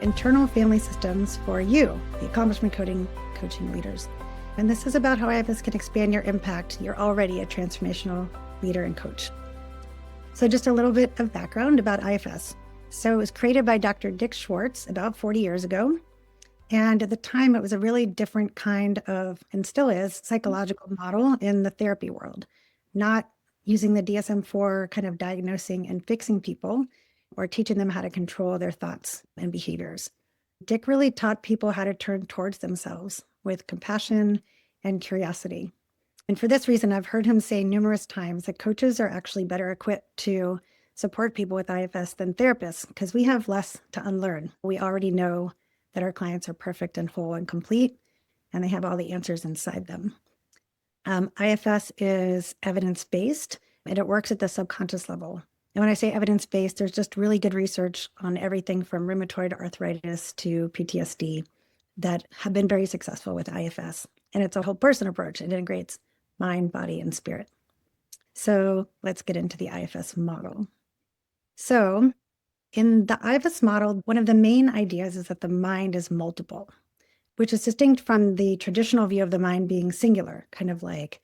internal family systems for you, the accomplishment coaching leaders. And this is about how IFS can expand your impact. You're already a transformational leader and coach. So just a little bit of background about IFS. So it was created by Dr. Dick Schwartz about 40 years ago. And at the time, it was a really different kind of, and still is, psychological model in the therapy world, not using the DSM-4 kind of diagnosing and fixing people or teaching them how to control their thoughts and behaviors. Dick really taught people how to turn towards themselves with compassion and curiosity. And for this reason, I've heard him say numerous times that coaches are actually better equipped to support people with IFS than therapists because we have less to unlearn. We already know that our clients are perfect and whole and complete, and they have all the answers inside them. IFS is evidence-based, and it works at the subconscious level. And when I say evidence-based, there's just really good research on everything from rheumatoid arthritis to PTSD that have been very successful with IFS. And it's a whole person approach. It integrates mind, body, and spirit. So let's get into the IFS model. So in the IFS model, one of the main ideas is that the mind is multiple, which is distinct from the traditional view of the mind being singular, kind of like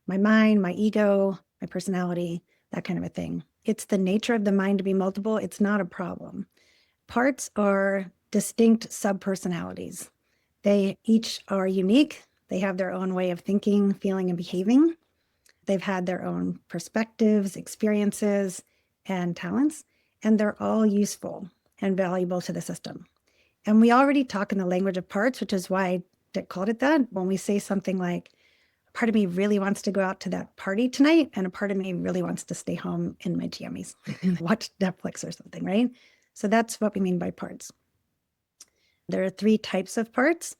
my mind, my ego, my personality, that kind of a thing. It's the nature of the mind to be multiple. It's not a problem. Parts are distinct subpersonalities. They each are unique. They have their own way of thinking, feeling, and behaving. They've had their own perspectives, experiences, and talents, and they're all useful and valuable to the system. And we already talk in the language of parts, which is why Dick called it that. When we say something like, a part of me really wants to go out to that party tonight, and a part of me really wants to stay home in my jammies and watch Netflix or something, right? So that's what we mean by parts. There are 3 types of parts: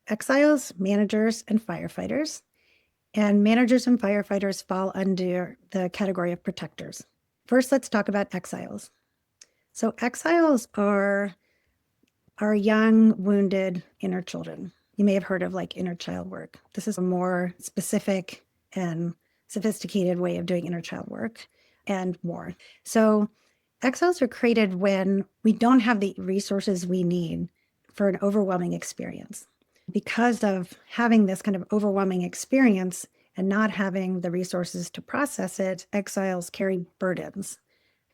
exiles, managers, and firefighters. And managers and firefighters fall under the category of protectors. First, let's talk about exiles. So exiles are our young, wounded inner children. You may have heard of like inner child work. This is a more specific and sophisticated way of doing inner child work and more. So exiles are created when we don't have the resources we need for an overwhelming experience. Because of having this kind of overwhelming experience and not having the resources to process it, exiles carry burdens.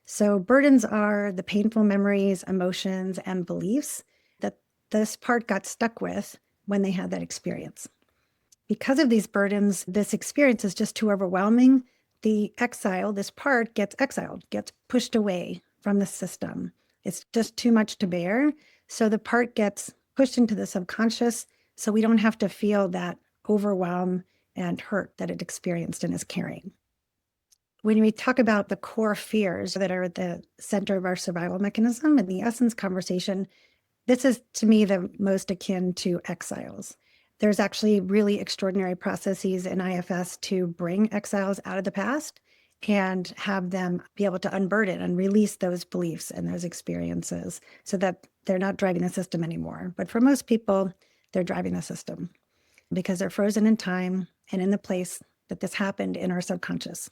So burdens are the painful memories, emotions, and beliefs that this part got stuck with when they had that experience. Because of these burdens, this experience is just too overwhelming. The exile, this part, gets exiled, gets pushed away from the system. It's just too much to bear. So the part gets pushed into the subconscious, so we don't have to feel that overwhelm and hurt that it experienced and is carrying. When we talk about the core fears that are at the center of our survival mechanism in the essence conversation, this is, to me, the most akin to exiles. There's actually really extraordinary processes in IFS to bring exiles out of the past and have them be able to unburden and release those beliefs and those experiences so that they're not driving the system anymore. But for most people, they're driving the system because they're frozen in time and in the place that this happened in our subconscious.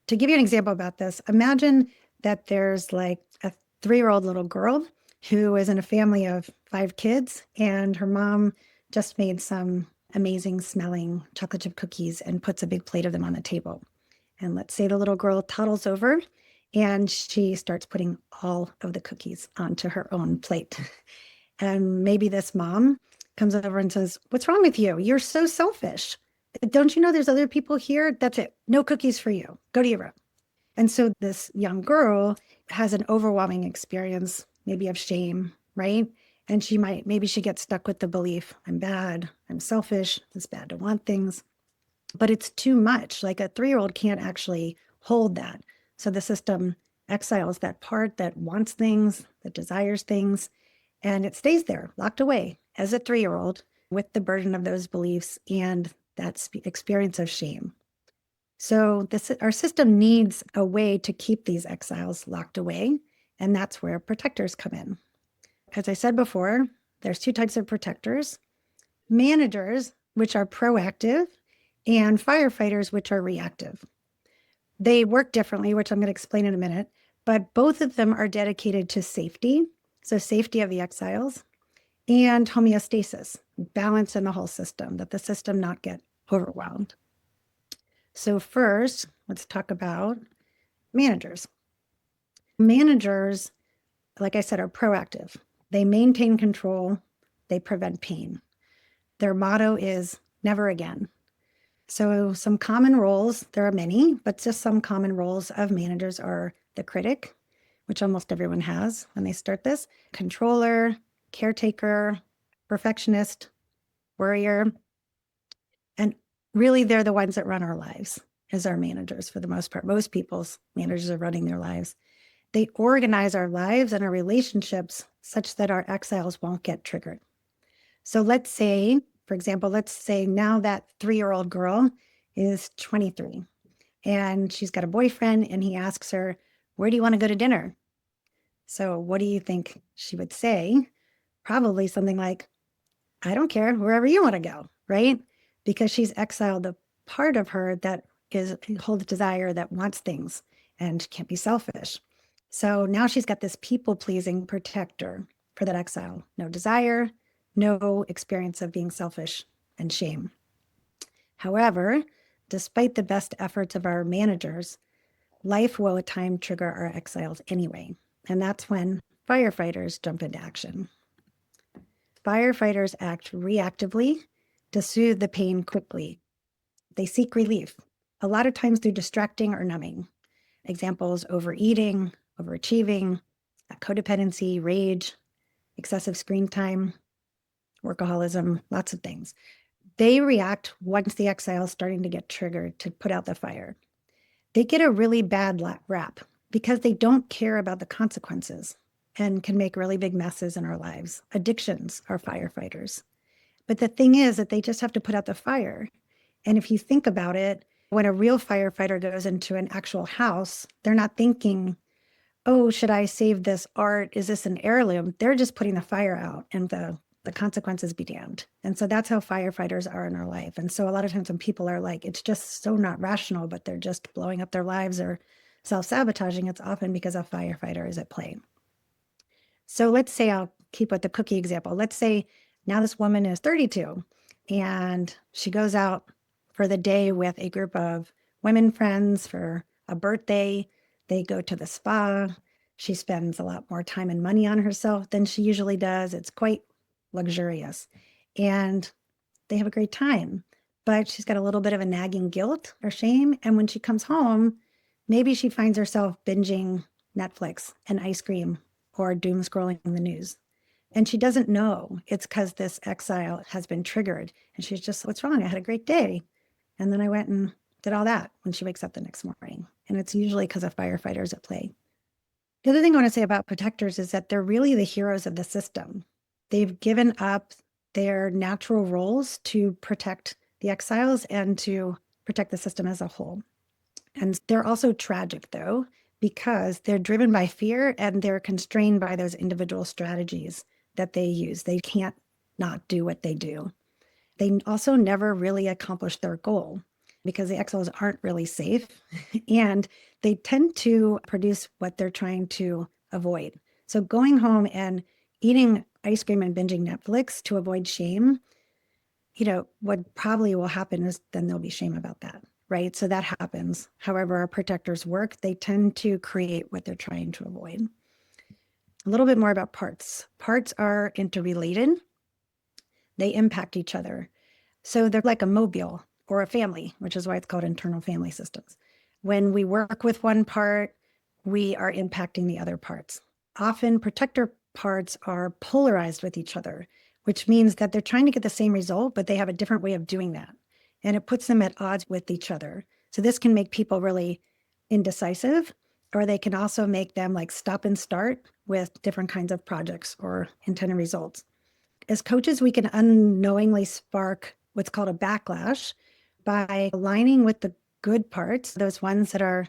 To give you an example about this, imagine that there's like a 3-year-old little girl who is in a family of 5 kids, and her mom just made some amazing smelling chocolate chip cookies and puts a big plate of them on the table. And let's say the little girl toddles over and she starts putting all of the cookies onto her own plate. And maybe this mom comes over and says, "What's wrong with you? You're so selfish. Don't you know there's other people here? That's it. No cookies for you. Go to your room." And so this young girl has an overwhelming experience, maybe of shame, right? And maybe she gets stuck with the belief, I'm bad, I'm selfish, it's bad to want things. But it's too much. Like a 3-year-old can't actually hold that. So the system exiles that part that wants things, that desires things, and it stays there, locked away as a 3-year-old with the burden of those beliefs and that experience of shame. So our system needs a way to keep these exiles locked away, and that's where protectors come in. As I said before, there's 2 types of protectors: managers, which are proactive, and firefighters, which are reactive. They work differently, which I'm going to explain in a minute, but both of them are dedicated to safety So safety of the exiles and homeostasis, balance in the whole system, that the system not get overwhelmed. So first, let's talk about managers. Managers, like I said, are proactive. They maintain control, they prevent pain. Their motto is never again. So some common roles, there are many, but just some common roles of managers are the critic, which almost everyone has when they start this, controller, caretaker, perfectionist, worrier. And really, they're the ones that run our lives as our managers for the most part. Most people's managers are running their lives. They organize our lives and our relationships such that our exiles won't get triggered. So let's say, for example, let's say now that 3-year-old girl is 23 and she's got a boyfriend and he asks her, where do you want to go to dinner? So what do you think she would say? Probably something like, I don't care, wherever you want to go, right? Because she's exiled the part of her that holds desire, that wants things and can't be selfish. So now she's got this people-pleasing protector for that exile. No desire, no experience of being selfish and shame. However, despite the best efforts of our managers, life will at times trigger our exiles anyway. And that's when firefighters jump into action. Firefighters act reactively to soothe the pain quickly. They seek relief, a lot of times through distracting or numbing. Examples: overeating, overachieving, codependency, rage, excessive screen time, workaholism, lots of things. They react once the exile is starting to get triggered to put out the fire. They get a really bad rap because they don't care about the consequences and can make really big messes in our lives. Addictions are firefighters. But the thing is that they just have to put out the fire. And if you think about it, when a real firefighter goes into an actual house, they're not thinking, oh, should I save this art? Is this an heirloom? They're just putting the fire out and the consequences be damned. And so that's how firefighters are in our life. And so a lot of times when people are like, it's just so not rational, but they're just blowing up their lives or self-sabotaging, it's often because a firefighter is at play. So let's say, I'll keep with the cookie example. Let's say now this woman is 32 and she goes out for the day with a group of women friends for a birthday. They go to the spa. She spends a lot more time and money on herself than she usually does. It's quite luxurious. And they have a great time. But she's got a little bit of a nagging guilt or shame. And when she comes home, maybe she finds herself binging Netflix and ice cream or doom scrolling the news. And she doesn't know it's because this exile has been triggered. And she's just, what's wrong? I had a great day. And then I went and did all that when she wakes up the next morning. And it's usually because of firefighters at play. The other thing I want to say about protectors is that they're really the heroes of the system. They've given up their natural roles to protect the exiles and to protect the system as a whole. And they're also tragic, though, because they're driven by fear and they're constrained by those individual strategies that they use. They can't not do what they do. They also never really accomplish their goal because the exiles aren't really safe and they tend to produce what they're trying to avoid. So going home and eating ice cream and binging Netflix to avoid shame, what probably will happen is then there'll be shame about that, right? So that happens. However, our protectors work. They tend to create what they're trying to avoid. A little bit more about parts. Parts are interrelated. They impact each other. So they're like a mobile or a family, which is why it's called internal family systems. When we work with one part, we are impacting the other parts. Often protector parts are polarized with each other, which means that they're trying to get the same result, but they have a different way of doing that. And it puts them at odds with each other. So this can make people really indecisive, or they can also make them like stop and start with different kinds of projects or intended results. As coaches, we can unknowingly spark what's called a backlash by aligning with the good parts, those ones that are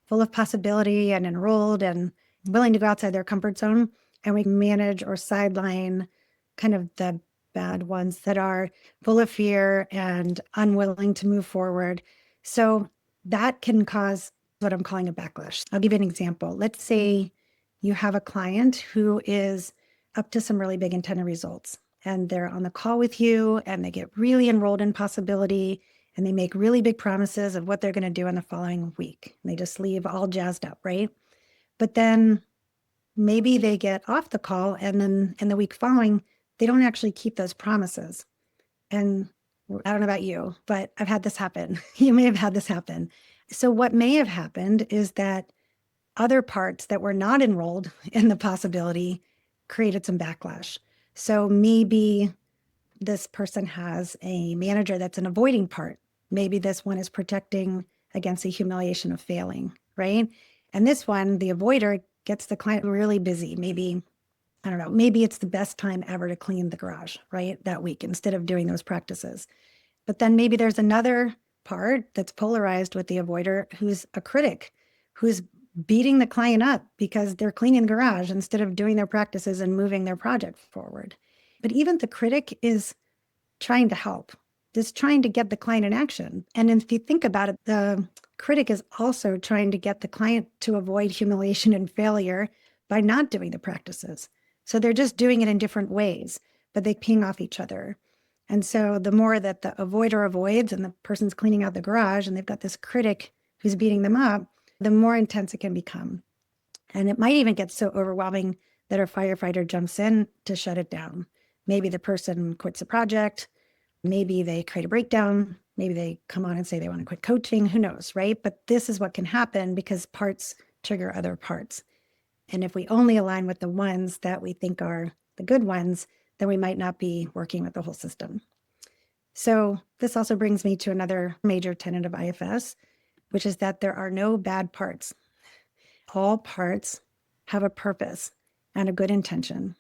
full of possibility and enrolled and willing to go outside their comfort zone. And we manage or sideline kind of the bad ones that are full of fear and unwilling to move forward. So that can cause what I'm calling a backlash. I'll give you an example. Let's say you have a client who is up to some really big intended results, and they're on the call with you and they get really enrolled in possibility and they make really big promises of what they're going to do in the following week. And they just leave all jazzed up, right? But then maybe they get off the call and then in the week following, they don't actually keep those promises. And I don't know about you, but I've had this happen. You may have had this happen. So what may have happened is that other parts that were not enrolled in the possibility created some backlash. So maybe this person has a manager that's an avoiding part. Maybe this one is protecting against the humiliation of failing, right? And this one, the avoider, gets the client really busy. Maybe, I don't know, maybe it's the best time ever to clean the garage, right? That week instead of doing those practices. But then maybe there's another part that's polarized with the avoider who's a critic, who's beating the client up because they're cleaning the garage instead of doing their practices and moving their project forward. But even the critic is trying to help, just trying to get the client in action. And if you think about it, the critic is also trying to get the client to avoid humiliation and failure by not doing the practices. So they're just doing it in different ways, but they ping off each other. And so the more that the avoider avoids and the person's cleaning out the garage and they've got this critic who's beating them up, the more intense it can become. And it might even get so overwhelming that a firefighter jumps in to shut it down. Maybe the person quits the project. Maybe they create a breakdown. Maybe they come on and say they want to quit coaching. Who knows, right? But this is what can happen because parts trigger other parts. And if we only align with the ones that we think are the good ones, then we might not be working with the whole system. So this also brings me to another major tenet of IFS, which is that there are no bad parts. All parts have a purpose and a good intention.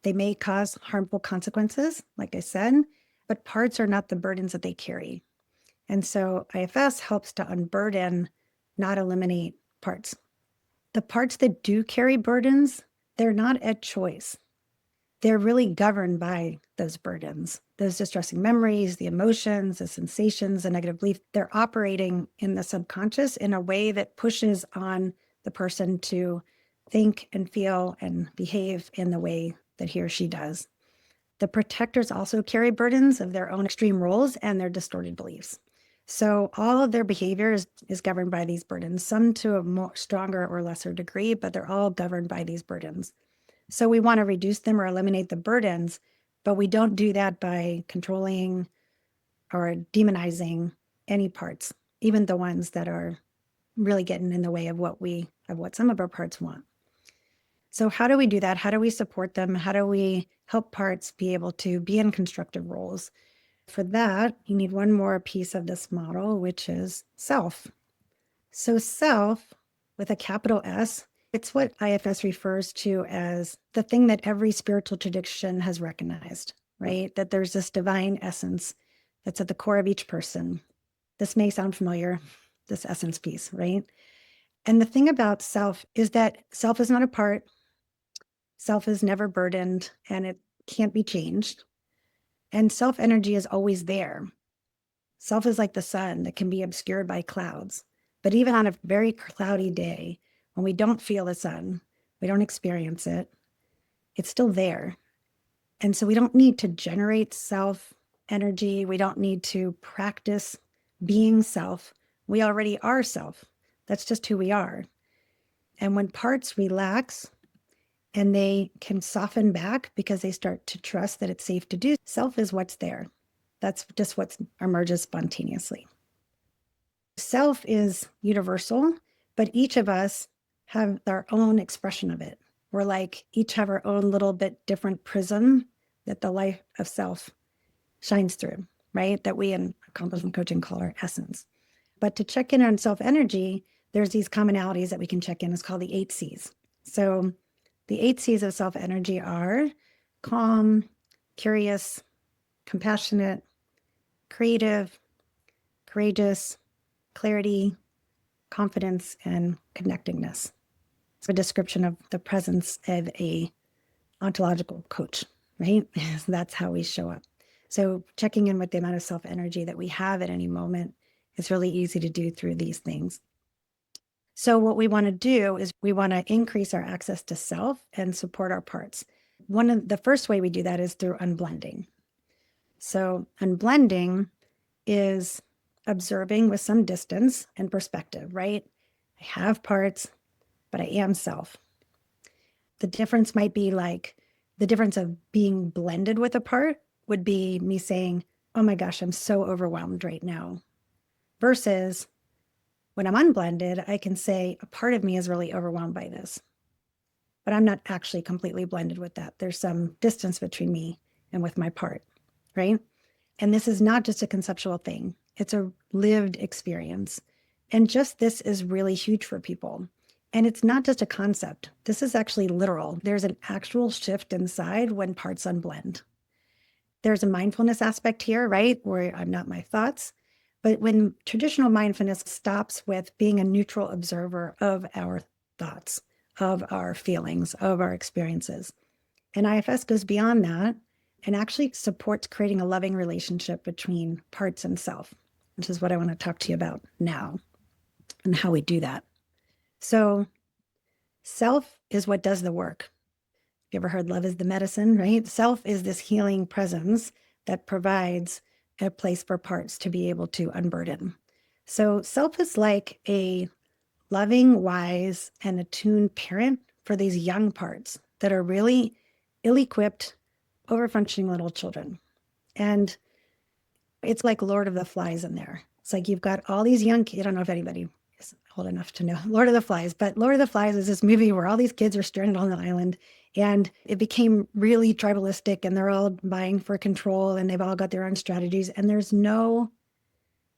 They may cause harmful consequences, like I said, but parts are not the burdens that they carry. And so IFS helps to unburden, not eliminate parts. The parts that do carry burdens, they're not at choice. They're really governed by those burdens, those distressing memories, the emotions, the sensations, the negative belief. They're operating in the subconscious in a way that pushes on the person to think and feel and behave in the way that he or she does. The protectors also carry burdens of their own extreme roles and their distorted beliefs. So all of their behavior is governed by these burdens, some to a more stronger or lesser degree, but they're all governed by these burdens. So we want to reduce them or eliminate the burdens, but we don't do that by controlling or demonizing any parts, even the ones that are really getting in the way of what some of our parts want. So how do we do that? How do we support them? How do we help parts be able to be in constructive roles? For that, you need one more piece of this model, which is self. So self, with a capital S, it's what IFS refers to as the thing that every spiritual tradition has recognized, right? That there's this divine essence that's at the core of each person. This may sound familiar, this essence piece, right? And the thing about self is that self is not a part. Self is never burdened and it can't be changed. And self energy is always there. Self is like the sun that can be obscured by clouds. But even on a very cloudy day, when we don't feel the sun, we don't experience it, it's still there. And so we don't need to generate self energy. We don't need to practice being self. We already are self. That's just who we are. And when parts relax and they can soften back because they start to trust that it's safe to do, self is what's there. That's just what emerges spontaneously. Self is universal, but each of us have our own expression of it. We're like each have our own little bit different prism that the light of self shines through, right? That we in accomplishment coaching call our essence. But to check in on self energy, there's these commonalities that we can check in. It's called the 8 C's. So the 8 C's of self energy are calm, curious, compassionate, creative, courageous, clarity, confidence, and connectingness. It's a description of the presence of a ontological coach, right? That's how we show up. So checking in with the amount of self-energy that we have at any moment is really easy to do through these things. So what we want to do is we want to increase our access to self and support our parts. One of the first way we do that is through unblending. So unblending is observing with some distance and perspective, right? I have parts, but I am self. The difference might be like the difference of being blended with a part would be me saying, oh my gosh, I'm so overwhelmed right now. Versus when I'm unblended, I can say a part of me is really overwhelmed by this, but I'm not actually completely blended with that. There's some distance between me and with my part, right? And this is not just a conceptual thing, it's a lived experience. And just this is really huge for people. And it's not just a concept, this is actually literal. There's an actual shift inside when parts unblend. There's a mindfulness aspect here, right? Where I'm not my thoughts. But when traditional mindfulness stops with being a neutral observer of our thoughts, of our feelings, of our experiences, and IFS goes beyond that and actually supports creating a loving relationship between parts and self, which is what I want to talk to you about now and how we do that. So, self is what does the work. You ever heard love is the medicine, right? Self is this healing presence that provides a place for parts to be able to unburden. So, self is like a loving, wise, and attuned parent for these young parts that are really ill equipped, over functioning little children. And it's like Lord of the Flies in there. It's like you've got all these young kids. I don't know if anybody is old enough to know Lord of the Flies, but Lord of the Flies is this movie where all these kids are stranded on the island and it became really tribalistic and they're all vying for control and they've all got their own strategies and there's no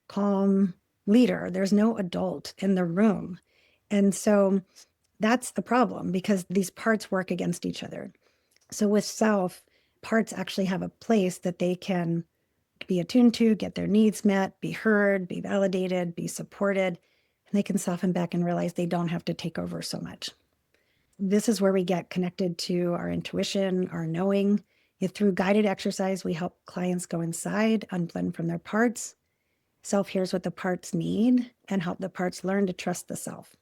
calm leader. There's no adult in the room. And so that's the problem because these parts work against each other. So with self, parts actually have a place that they can be attuned to, get their needs met, be heard, be validated, be supported, and they can soften back and realize they don't have to take over so much. This is where we get connected to our intuition, our knowing. Through guided exercise, we help clients go inside, unblend from their parts. Self hears what the parts need and help the parts learn to trust the self.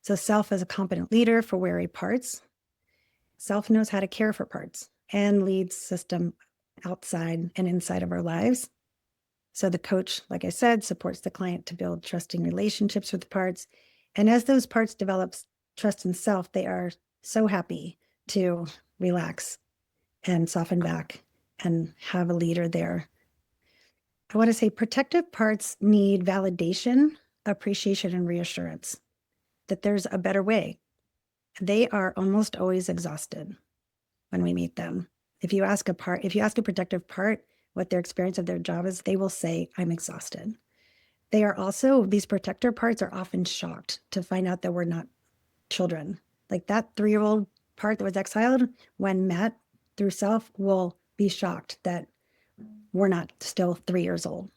So self is a competent leader for wary parts. Self knows how to care for parts and leads system outside and inside of our lives. So the coach, like I said, supports the client to build trusting relationships with the parts. And as those parts develop trust in self, they are so happy to relax and soften back and have a leader there. I want to say protective parts need validation, appreciation, and reassurance that there's a better way. They are almost always exhausted when we meet them. If you ask a protective part what their experience of their job is, they will say, I'm exhausted. These protector parts are often shocked to find out that we're not children. Like that 3-year-old part that was exiled, when met through self, will be shocked that we're not still 3 years old.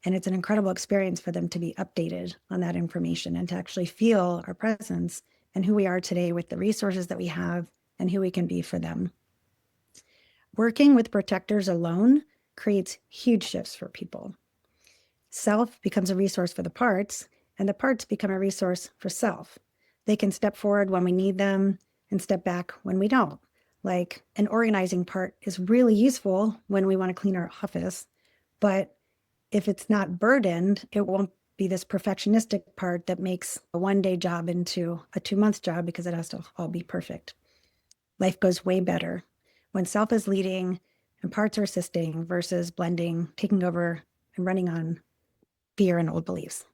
And it's an incredible experience for them to be updated on that information and to actually feel our presence and who we are today with the resources that we have and who we can be for them. Working with protectors alone creates huge shifts for people. Self becomes a resource for the parts, and the parts become a resource for self. They can step forward when we need them and step back when we don't. Like an organizing part is really useful when we want to clean our office, but if it's not burdened, it won't be this perfectionistic part that makes a 1-day job into a 2-month job because it has to all be perfect. Life goes way better when self is leading and parts are assisting versus blending, taking over, and running on fear and old beliefs.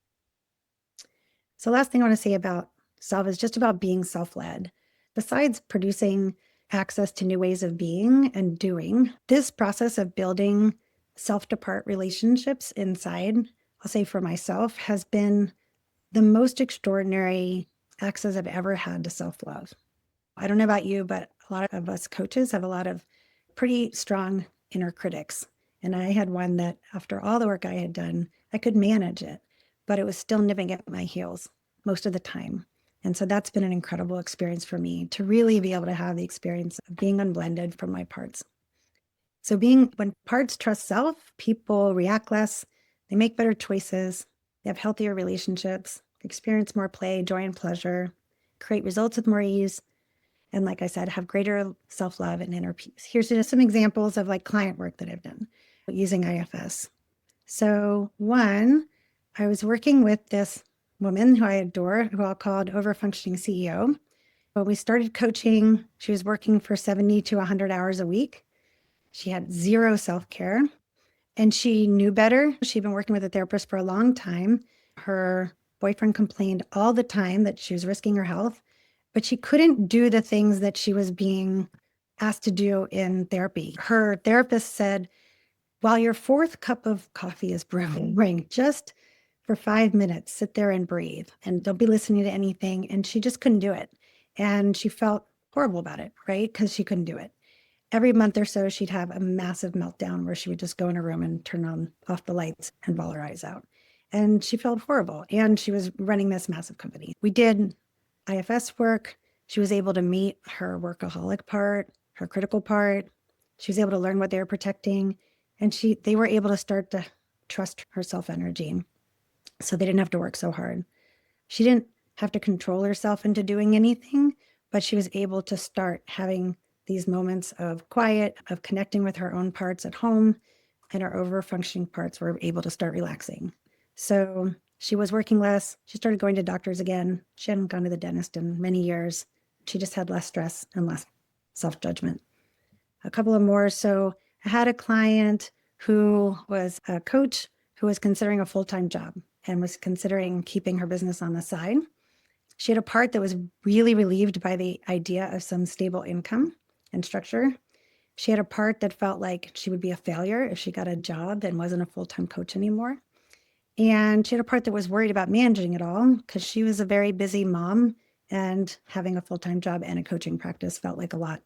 So last thing I want to say about self is just about being self-led. Besides producing access to new ways of being and doing, this process of building self-to-part relationships inside, I'll say for myself, has been the most extraordinary access I've ever had to self-love. I don't know about you, but a lot of us coaches have a lot of pretty strong inner critics. And I had one that after all the work I had done, I could manage it, but it was still nipping at my heels most of the time. And so that's been an incredible experience for me to really be able to have the experience of being unblended from my parts. So when parts trust self, people react less, they make better choices, they have healthier relationships, experience more play, joy, and pleasure, create results with more ease, and like I said, have greater self-love and inner peace. Here's just some examples of like client work that I've done using IFS. So one, I was working with this woman who I adore, who I'll call an overfunctioning CEO. When we started coaching, she was working for 70 to 100 hours a week. She had zero self-care and she knew better. She'd been working with a therapist for a long time. Her boyfriend complained all the time that she was risking her health, but she couldn't do the things that she was being asked to do in therapy. Her therapist said, while your fourth cup of coffee is brewing, just for 5 minutes, sit there and breathe and don't be listening to anything. And she just couldn't do it. And she felt horrible about it, right? Because she couldn't do it. Every month or so, she'd have a massive meltdown where she would just go in her room and turn on off the lights and bawl her eyes out. And she felt horrible. And she was running this massive company. We did IFS work. She was able to meet her workaholic part, her critical part. She was able to learn what they were protecting. And they were able to start to trust her self-energy. So they didn't have to work so hard. She didn't have to control herself into doing anything, but she was able to start having these moments of quiet, of connecting with her own parts at home, and her over-functioning parts were able to start relaxing. So she was working less. She started going to doctors again. She hadn't gone to the dentist in many years. She just had less stress and less self-judgment. A couple of more. So I had a client who was a coach who was considering a full-time job and was considering keeping her business on the side. She had a part that was really relieved by the idea of some stable income and structure. She had a part that felt like she would be a failure if she got a job and wasn't a full-time coach anymore. And she had a part that was worried about managing it all because she was a very busy mom and having a full-time job and a coaching practice felt like a lot.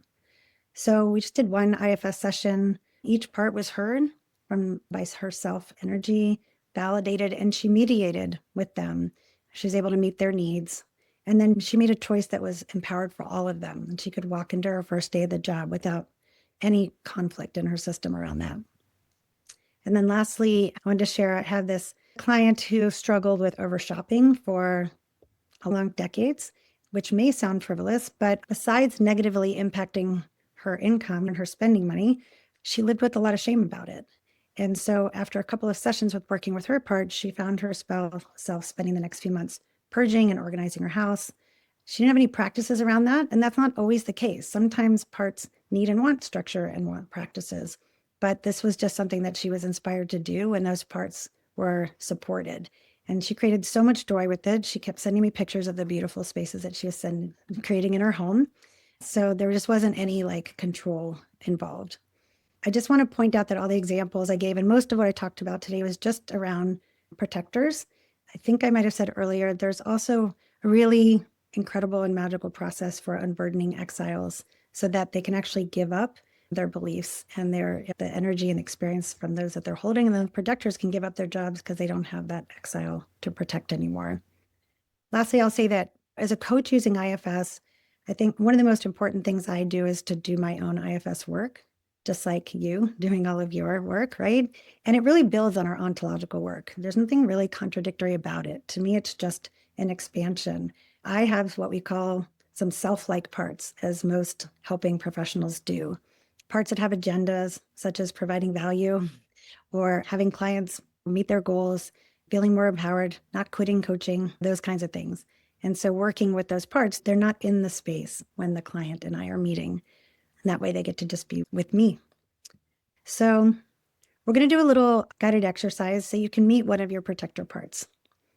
So we just did one IFS session. Each part was heard by her self-energy, validated, and she mediated with them. She was able to meet their needs. And then she made a choice that was empowered for all of them. And she could walk into her first day of the job without any conflict in her system around that. And then lastly, I wanted to share, I had this client who struggled with over shopping for a long decades, which may sound frivolous, but besides negatively impacting her income and her spending money, she lived with a lot of shame about it. And so after a couple of sessions with working with her part, she found herself spending the next few months purging and organizing her house. She didn't have any practices around that, and that's not always the case. Sometimes parts need and want structure and want practices, but this was just something that she was inspired to do, and those parts were supported. And she created so much joy with it. She kept sending me pictures of the beautiful spaces that she was creating in her home. So there just wasn't any like control involved. I just want to point out that all the examples I gave and most of what I talked about today was just around protectors. I think I might have said earlier, there's also a really incredible and magical process for unburdening exiles so that they can actually give up their beliefs and the energy and experience from those that they're holding. And then protectors can give up their jobs because they don't have that exile to protect anymore. Lastly, I'll say that as a coach using IFS, I think one of the most important things I do is to do my own IFS work, just like you doing all of your work, right? And it really builds on our ontological work. There's nothing really contradictory about it. To me, it's just an expansion. I have what we call some self-like parts, as most helping professionals do. Parts that have agendas, such as providing value or having clients meet their goals, feeling more empowered, not quitting coaching, those kinds of things. And so working with those parts, they're not in the space when the client and I are meeting. And that way they get to just be with me. So we're going to do a little guided exercise so you can meet one of your protector parts.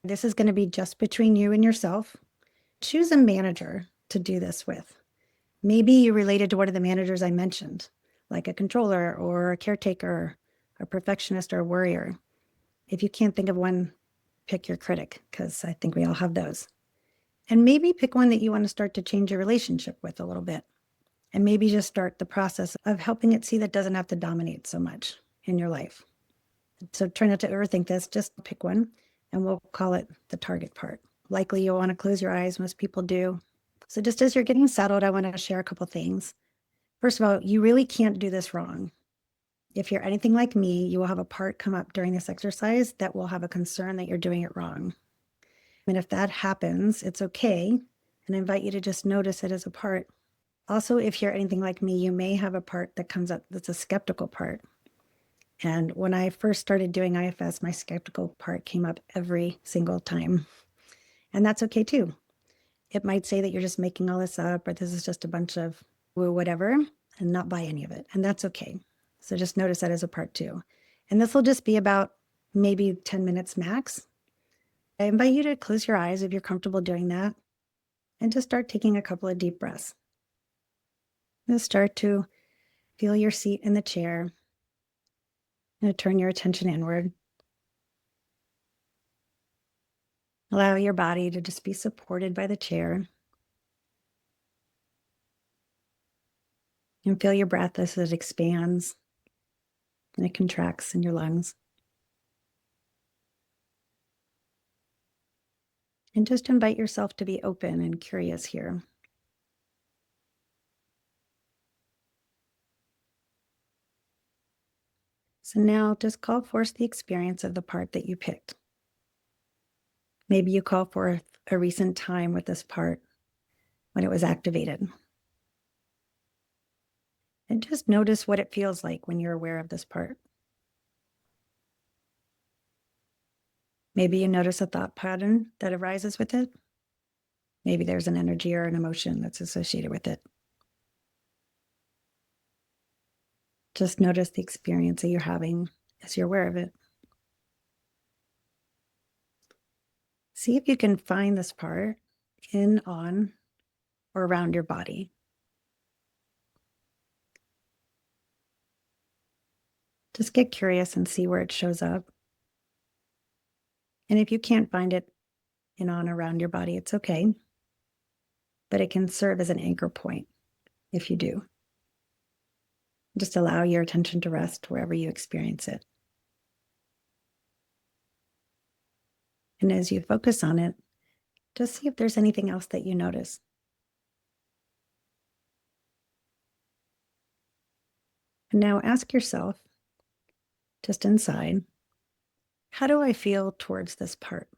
This is going to be just between you and yourself. Choose a manager to do this with. Maybe you're related to one of the managers I mentioned, like a controller or a caretaker, a perfectionist or a worrier. If you can't think of one, pick your critic, because I think we all have those. And maybe pick one that you want to start to change your relationship with a little bit. And maybe just start the process of helping it see that doesn't have to dominate so much in your life. So try not to overthink this, just pick one, and we'll call it the target part. Likely you'll want to close your eyes, most people do. So just as you're getting settled, I want to share a couple things. First of all, you really can't do this wrong. If you're anything like me, you will have a part come up during this exercise that will have a concern that you're doing it wrong. And if that happens, it's okay. And I invite you to just notice it as a part. Also, if you're anything like me, you may have a part that comes up that's a skeptical part. And when I first started doing IFS, my skeptical part came up every single time. And that's okay too. It might say that you're just making all this up, or this is just a bunch of woo whatever, and not buy any of it. And that's okay. So just notice that as a part too. And this will just be about maybe 10 minutes max. I invite you to close your eyes if you're comfortable doing that, and just start taking a couple of deep breaths. Just start to feel your seat in the chair. And turn your attention inward. Allow your body to just be supported by the chair. And feel your breath as it expands and it contracts in your lungs. And just invite yourself to be open and curious here. So now just call forth the experience of the part that you picked. Maybe you call forth a recent time with this part when it was activated. And just notice what it feels like when you're aware of this part. Maybe you notice a thought pattern that arises with it. Maybe there's an energy or an emotion that's associated with it. Just notice the experience that you're having as you're aware of it. See if you can find this part in, on, or around your body. Just get curious and see where it shows up. And if you can't find it in, on, around your body, it's okay. But it can serve as an anchor point if you do. Just allow your attention to rest wherever you experience it. And as you focus on it, just see if there's anything else that you notice. And now ask yourself, just inside, how do I feel towards this part?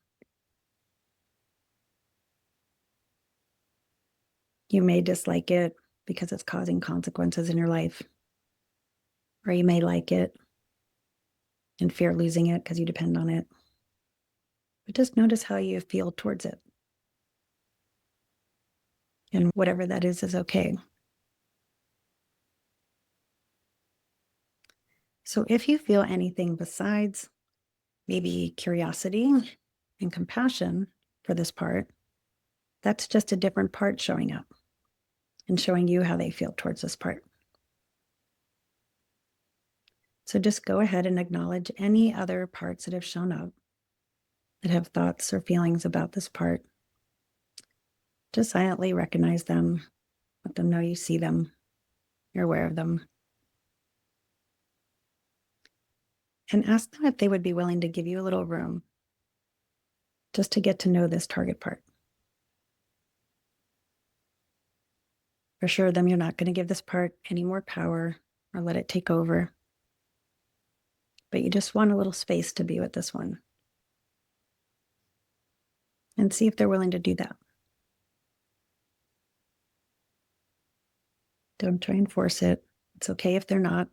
You may dislike it because it's causing consequences in your life. Or you may like it and fear losing it because you depend on it. But just notice how you feel towards it. And whatever that is okay. So if you feel anything besides maybe curiosity and compassion for this part, that's just a different part showing up and showing you how they feel towards this part. So just go ahead and acknowledge any other parts that have shown up that have thoughts or feelings about this part. Just silently recognize them, let them know you see them, you're aware of them. And ask them if they would be willing to give you a little room just to get to know this target part. Assure them you're not going to give this part any more power or let it take over. But you just want a little space to be with this one. And see if they're willing to do that. Don't try and force it. It's okay if they're not.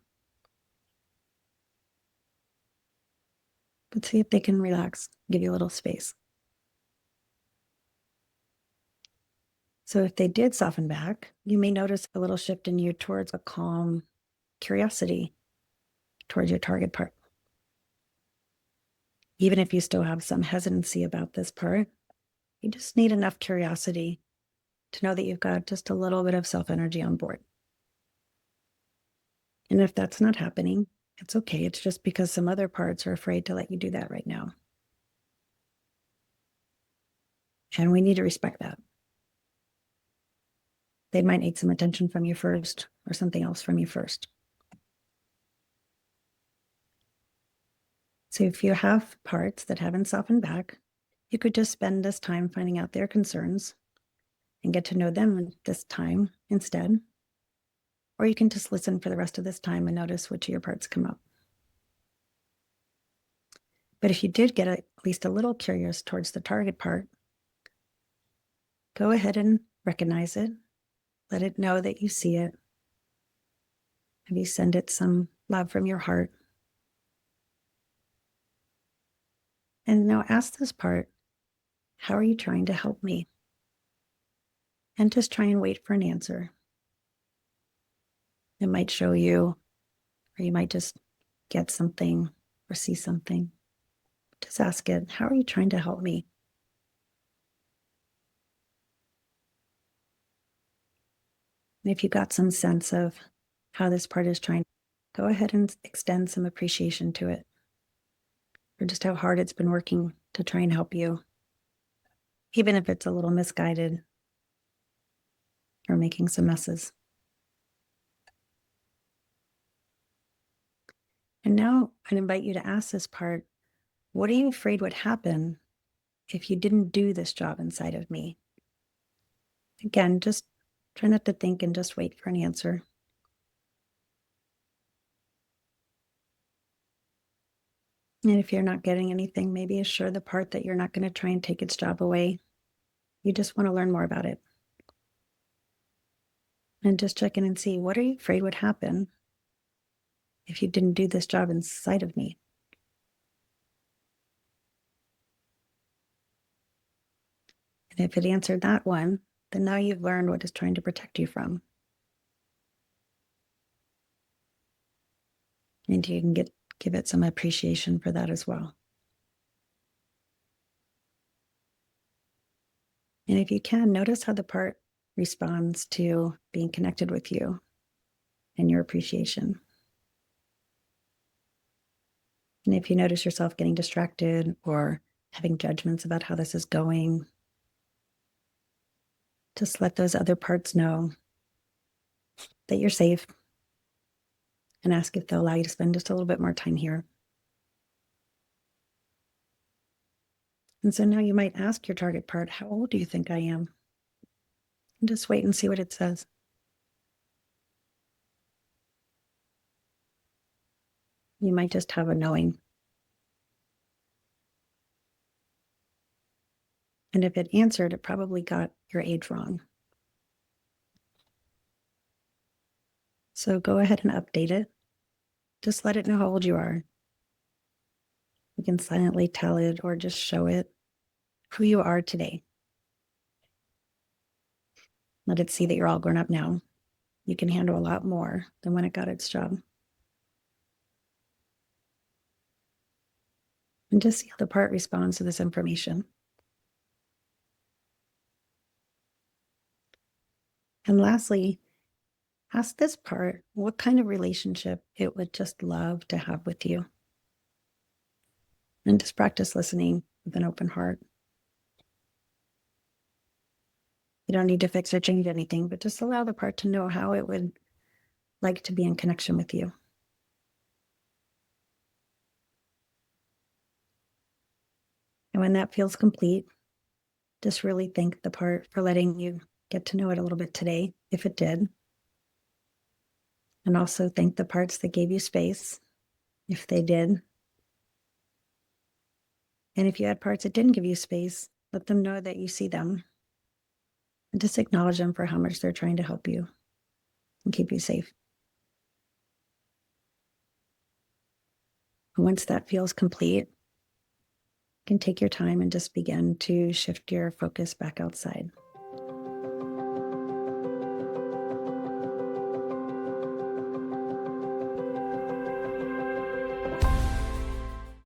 But see if they can relax, give you a little space. So if they did soften back, you may notice a little shift in you towards a calm curiosity towards your target part. Even if you still have some hesitancy about this part, you just need enough curiosity to know that you've got just a little bit of self-energy on board. And if that's not happening, it's okay. It's just because some other parts are afraid to let you do that right now. And we need to respect that. They might need some attention from you first or something else from you first. So if you have parts that haven't softened back, you could just spend this time finding out their concerns and get to know them this time instead. Or you can just listen for the rest of this time and notice which of your parts come up. But if you did get at least a little curious towards the target part, go ahead and recognize it. Let it know that you see it. Maybe send it some love from your heart. And now ask this part, how are you trying to help me? And just try and wait for an answer. It might show you, or you might just get something or see something. Just ask it, how are you trying to help me? And if you got some sense of how this part is trying, go ahead and extend some appreciation to it, for just how hard it's been working to try and help you, even if it's a little misguided or making some messes. And now I'd invite you to ask this part, what are you afraid would happen if you didn't do this job inside of me? Again, just try not to think and just wait for an answer. And if you're not getting anything, maybe assure the part that you're not going to try and take its job away. You just want to learn more about it. And just check in and see, what are you afraid would happen if you didn't do this job inside of me? And if it answered that one, then now you've learned what it's trying to protect you from. And you can give it some appreciation for that as well. And if you can, notice how the part responds to being connected with you and your appreciation. And if you notice yourself getting distracted or having judgments about how this is going, just let those other parts know that you're safe and ask if they'll allow you to spend just a little bit more time here. And so now you might ask your target part, how old do you think I am? And just wait and see what it says. You might just have a knowing. And if it answered, it probably got your age wrong. So go ahead and update it. Just let it know how old you are. You can silently tell it or just show it who you are today. Let it see that you're all grown up now. You can handle a lot more than when it got its job. And just see how the part responds to this information. And lastly, ask this part what kind of relationship it would just love to have with you. And just practice listening with an open heart. You don't need to fix or change anything, but just allow the part to know how it would like to be in connection with you. And when that feels complete, just really thank the part for letting you get to know it a little bit today, if it did. And also thank the parts that gave you space, if they did. And if you had parts that didn't give you space, let them know that you see them. And just acknowledge them for how much they're trying to help you and keep you safe. And once that feels complete, you can take your time and just begin to shift your focus back outside.